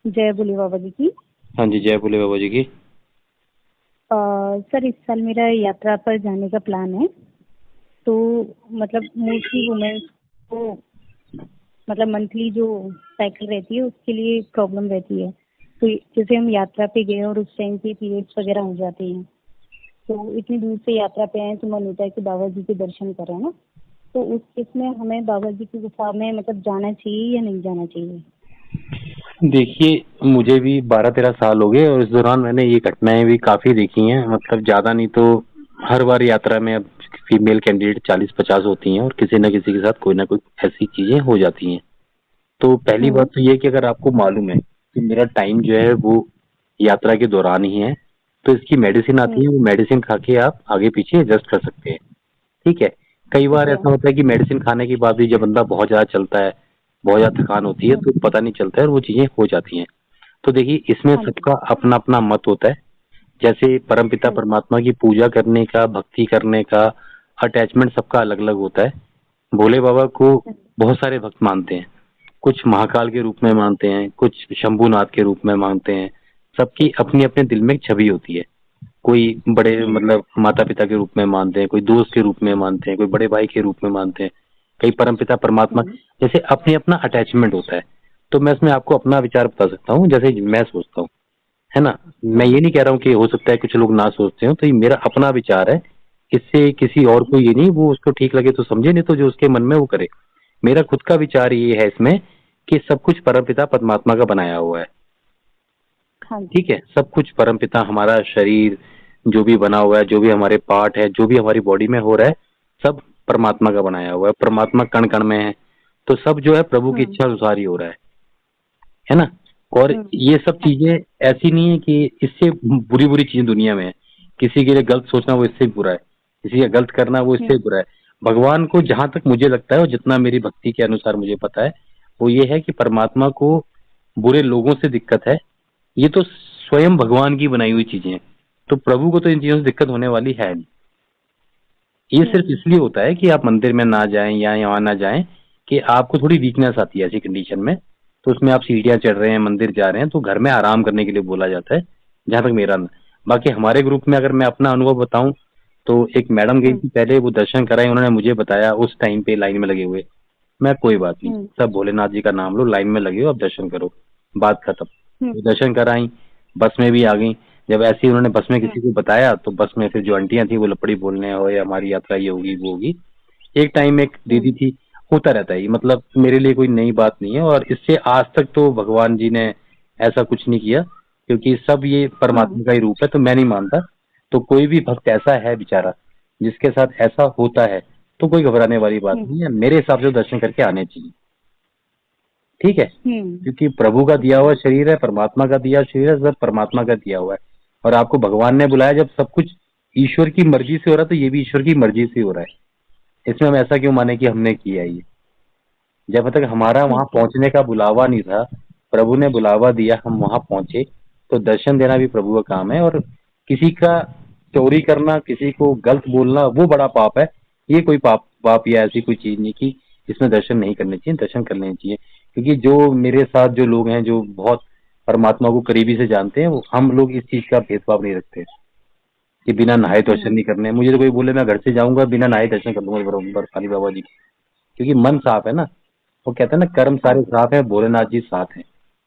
जय भोले बाबा जी की। हाँ जी, जय भोले बाबा जी की। सर, इस साल मेरा यात्रा पर जाने का प्लान है। तो मतलब मोस्टली वुमेन्स को मतलब मंथली जो साइकिल रहती है उसके लिए प्रॉब्लम रहती है। तो जैसे हम यात्रा पे गए और उस टाइम पे पीरियड्स वगैरह हो जाते हैं, तो इतनी दूर से यात्रा पे आए तो मन होता है कि बाबा जी के दर्शन करें ना। तो उस केस में हमें बाबा जी की गुफा में मतलब जाना चाहिए या नहीं जाना चाहिए? देखिए, मुझे भी 12-13 साल हो गए और इस दौरान मैंने ये घटनाएं भी काफी देखी हैं। मतलब ज्यादा नहीं तो हर बार यात्रा में अब फीमेल कैंडिडेट 40-50 होती हैं और किसी न किसी के साथ कोई ना कोई ऐसी चीजें हो जाती हैं। तो पहली हम्म। बात तो ये कि अगर आपको मालूम है कि मेरा टाइम जो है वो यात्रा के दौरान ही है, तो इसकी मेडिसिन आती हम्म। है, वो मेडिसिन खा के आप आगे पीछे एडजस्ट कर सकते हैं। ठीक है। कई बार ओके। ऐसा होता है कि मेडिसिन खाने के बाद भी जब बंदा बहुत ज्यादा चलता है, बहुत ज्यादा थकान होती है, हम्म। तो पता नहीं चलता है और वो चीजें हो जाती हैं। तो देखिए, इसमें हाँ जी। सबका अपना अपना मत होता है। जैसे परमपिता हम्म। परमात्मा की पूजा करने का, भक्ति करने का अटैचमेंट सबका अलग अलग होता है। भोले बाबा को हम्म। बहुत सारे भक्त मानते हैं। कुछ महाकाल के रूप में मानते हैं, कुछ शंभुनाथ के रूप में मानते हैं। सबकी अपनी अपने दिल में एक छवि होती है। कोई बड़े हम्म। मतलब माता पिता के रूप में मानते हैं, कोई दोस्त के रूप में मानते हैं, कोई बड़े भाई के रूप में मानते हैं, कई परमपिता परमात्मा। हम्म। जैसे अपने अपना अटैचमेंट होता है। तो मैं इसमें आपको अपना विचार बता सकता हूँ, जैसे मैं सोचता हूँ, है ना। मैं हम्म। ये नहीं कह रहा हूँ कि हो सकता है कुछ लोग ना सोचते हो, तो ये मेरा अपना विचार है। इससे किसी और हम्म। को ये नहीं, वो उसको ठीक लगे तो समझे, नहीं तो जो उसके मन में वो करे। मेरा खुद का विचार ये है इसमें कि सब कुछ परमपिता परमात्मा का बनाया हुआ है। हाँ जी। ठीक है, सब कुछ परमपिता, हमारा शरीर जो भी बना हुआ है, जो भी हमारे पार्ट है, जो भी हमारी बॉडी में हो रहा है, सब परमात्मा का बनाया हुआ है। परमात्मा कण कण में है। तो सब जो है प्रभु की हम्म। इच्छा अनुसार ही हो रहा है ना। और हम्म। ये सब हाँ चीजें जी। ऐसी नहीं है कि इससे बुरी बुरी चीजें दुनिया में है। किसी के लिए गलत सोचना वो इससे भी बुरा है, किसी का गलत करना वो इससे भी हम्म। बुरा है। भगवान को जहां तक मुझे लगता है और जितना मेरी भक्ति के अनुसार मुझे पता है, वो ये है कि परमात्मा को बुरे लोगों से दिक्कत है। ये तो स्वयं भगवान की बनाई हुई चीजें हैं। तो प्रभु को तो इन चीजों से दिक्कत होने वाली है नहीं। ये सिर्फ हम्म। इसलिए होता है कि आप मंदिर में ना जाएं या यहाँ ना जाएं, कि आपको थोड़ी वीकनेस आती है ऐसी कंडीशन में। तो उसमें आप सीढ़ियां चढ़ रहे हैं, मंदिर जा रहे हैं, तो घर में आराम करने के लिए बोला जाता है। जहां तक मेरा न, बाकी हमारे ग्रुप में अगर मैं अपना अनुभव बताऊं, तो एक मैडम गई हम्म। थी पहले, वो दर्शन कराए, उन्होंने मुझे बताया उस टाइम पे लाइन में लगे हुए। मैं कोई बात नहीं, हम्म। सब भोलेनाथ जी का नाम लो, लाइन में लगे हो, अब दर्शन करो, बात खत्म। हम्म। वो दर्शन कराई, बस में भी आ गई। जब ऐसे ही उन्होंने बस में हम्म। किसी को बताया, तो बस में फिर जो आंटियां थी वो लपड़ी बोलने, और हमारी यात्रा ये होगी वो होगी। एक टाइम एक दीदी हम्म। थी। होता रहता है ये, मतलब मेरे लिए कोई नई बात नहीं है, और इससे आज तक तो भगवान जी ने ऐसा कुछ नहीं किया, क्योंकि सब ये हम्म। परमात्मा का ही रूप है, तो मैं नहीं मानता। तो कोई भी भक्त ऐसा है बेचारा जिसके साथ ऐसा होता है, तो कोई घबराने वाली बात हम्म। नहीं है। मेरे हिसाब से दर्शन करके आने चाहिए। ठीक है। हम्म। क्योंकि प्रभु का दिया अच्छा। हुआ शरीर है, परमात्मा का दिया शरीर है, सब परमात्मा का दिया हुआ है। और आपको भगवान ने बुलाया, जब सब कुछ ईश्वर की मर्जी से हो रहा है, तो ये भी ईश्वर की मर्जी से हो रहा है। इसमें हम ऐसा क्यों माने कि हमने किया ये। जब तक हमारा वहां ठीक है। पहुंचने का बुलावा नहीं था, प्रभु ने बुलावा दिया, हम वहां पहुंचे। तो दर्शन देना भी प्रभु का काम है। और किसी का चोरी करना, किसी को गलत बोलना, वो बड़ा पाप है। ये कोई पाप पाप या ऐसी कोई चीज नहीं कि इसमें दर्शन नहीं करने चाहिए, दर्शन कर लेने चाहिए। क्योंकि जो मेरे साथ जो लोग हैं, जो बहुत परमात्मा को करीबी से जानते हैं, वो हम लोग इस चीज का भेदभाव नहीं रखते कि बिना नहाए दर्शन हम्म। नहीं करने। मुझे तो कोई बोले, मैं घर से जाऊंगा बिना नहाए दर्शन कर लूंगा बराबर खाली बाबा जी के। क्योंकि मन साफ है ना। वो कहते हैं ना, कर्म हाँ सारे जी। साफ है, भोलेनाथ जी साथ हैं।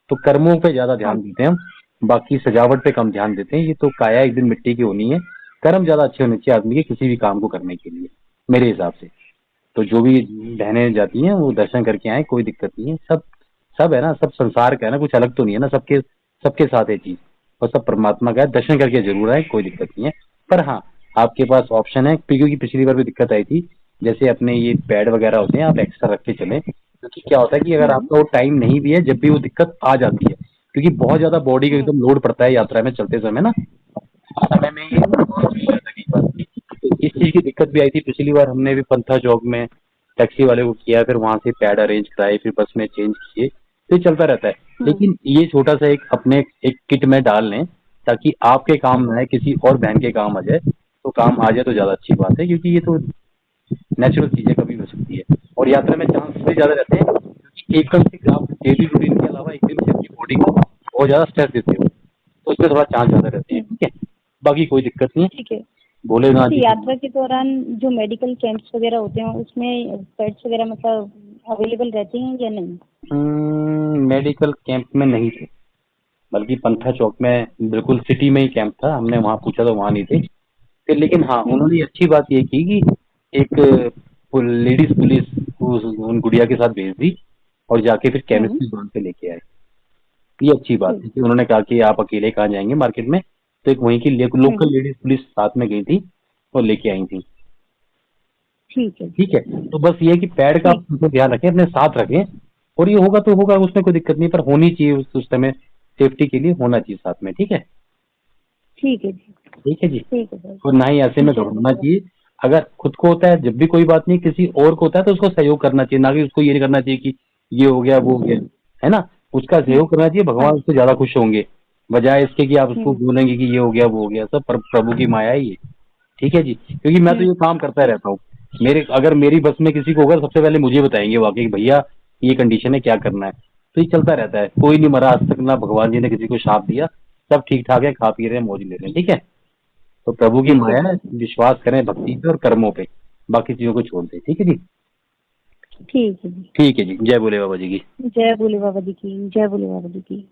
तो कर्मों पे ज्यादा हाँ ध्यान जी। देते हैं हम, बाकी सजावट पे कम ध्यान देते हैं। ये तो काया एक दिन मिट्टी की होनी है। कर्म ज्यादा अच्छे होने चाहिए आदमी के किसी भी काम को करने के लिए, मेरे हिसाब से। तो जो भी बहनें जाती हैं वो दर्शन करके आए, कोई दिक्कत नहीं है। सब सब है ना, सब संसार का है ना, कुछ अलग तो नहीं है ना, सबके सबके साथ है चीज। और सब परमात्मा का है, दर्शन करके जरूर आए, कोई दिक्कत नहीं है। पर हाँ, आपके पास ऑप्शन है, क्योंकि पिछली बार भी दिक्कत आई थी। जैसे अपने ये पैड वगैरह होते हैं, आप एक्स्ट्रा रख के चले, क्योंकि क्या होता है कि अगर हम्म। आपका वो टाइम नहीं भी है, जब भी वो दिक्कत आ जाती है, क्योंकि बहुत ज्यादा बॉडी का हम्म। एकदम लोड पड़ता है यात्रा में चलते समय ना, समय में ये हम्म। तो इस चीज की दिक्कत भी आई थी। पिछली बार हमने भी पंथा चौक में टैक्सी वाले को किया, फिर वहां से पैड अरेंज कराए, फिर बस में चेंज किए, तो ये चलता रहता है। हम्म। लेकिन ये छोटा सा एक अपने एक किट में डाल लें, ताकि आपके काम हम्म। ना आए, किसी और बहन के काम आ जाए। तो काम आ जाए तो ज्यादा अच्छी बात है, क्योंकि ये तो नेचुरल चीजें कभी हो सकती है। और यात्रा में चांस भी ज्यादा रहते हैं, क्योंकि एकदम से आप डेली रूटीन के अलावा एक दिन से अपनी बॉडी को बहुत ज्यादा स्ट्रेस देते हो तो उसमें थोड़ा चांस ज्यादा रहते हैं, ठीक है। बाकी कोई दिक्कत नहीं है, ठीक है। भोलेनाथ तो जी। यात्रा के दौरान जो मेडिकल कैंप्स वगैरह होते हैं उसमें पेट्स वगैरह मतलब अवेलेबल रहते हैं या नहीं? मेडिकल कैंप में नहीं थे, बल्कि पंथा चौक में बिल्कुल सिटी में ही कैंप था, हमने वहाँ पूछा तो वहाँ नहीं थे। फिर लेकिन हाँ, हम्म। उन्होंने अच्छी बात ये की कि एक लेडीज पुलिस को उन गुड़िया के साथ भेज दी और जाके फिर केमिस्ट हम्म। की दुकान पे लेके आए। ये अच्छी बात ठीक। है कि उन्होंने कहा कि आप अकेले कहाँ जाएंगे मार्केट में, तो एक वहीं की लोकल हम्म। लेडीज पुलिस साथ में गई थी और लेके आई थी। ठीक है। ठीक है, तो बस ये है कि पैड का आप ठीक। उनको ध्यान रखें, अपने साथ रखें, और ये होगा तो होगा, उसमें कोई दिक्कत नहीं, पर होनी चाहिए उस समय, सेफ्टी के लिए होना चाहिए साथ में, ठीक है। ठीक है जी। ठीक है जी। ठीक है सर। और ना ही ऐसे में जय घबराना बोलेगा। चाहिए। अगर खुद को होता है जब भी कोई बात नहीं, किसी और को होता है तो उसको सहयोग करना चाहिए, ना कि उसको ये नहीं करना चाहिए कि ये हो गया वो हो गया, है ना। उसका हम्म। सहयोग करना चाहिए, हाँ भगवान जी। उससे ज्यादा खुश होंगे, बजाय इसके कि आप उसको हम्म। बोलेंगे कि ये हो गया वो हो गया। सब प्रभु की माया है ये। ठीक है जी, क्योंकि मैं तो हम्म। ये काम करता ठीक। रहता हूँ। अगर मेरी बस में किसी को होगा सबसे पहले मुझे बताएंगे वाकई कि भैया ये कंडीशन है, क्या करना है। तो ये चलता रहता है, कोई नहीं मरा आज तक, ना भगवान जी ने किसी को शाप दिया। सब ठीक ठाक है, खा पी रहे हैं, मौज ले रहे हैं, ठीक है। तो प्रभु की ठीक है माया है, सर। विश्वास करें भक्ति पे और कर्मों पे, बाकी चीजों को छोड़ दें, ठीक है जी। ठीक है जी। ठीक है जी, जय बोले बाबा जी की। जय भोले बाबा जी की। जय भोले बाबा जी की।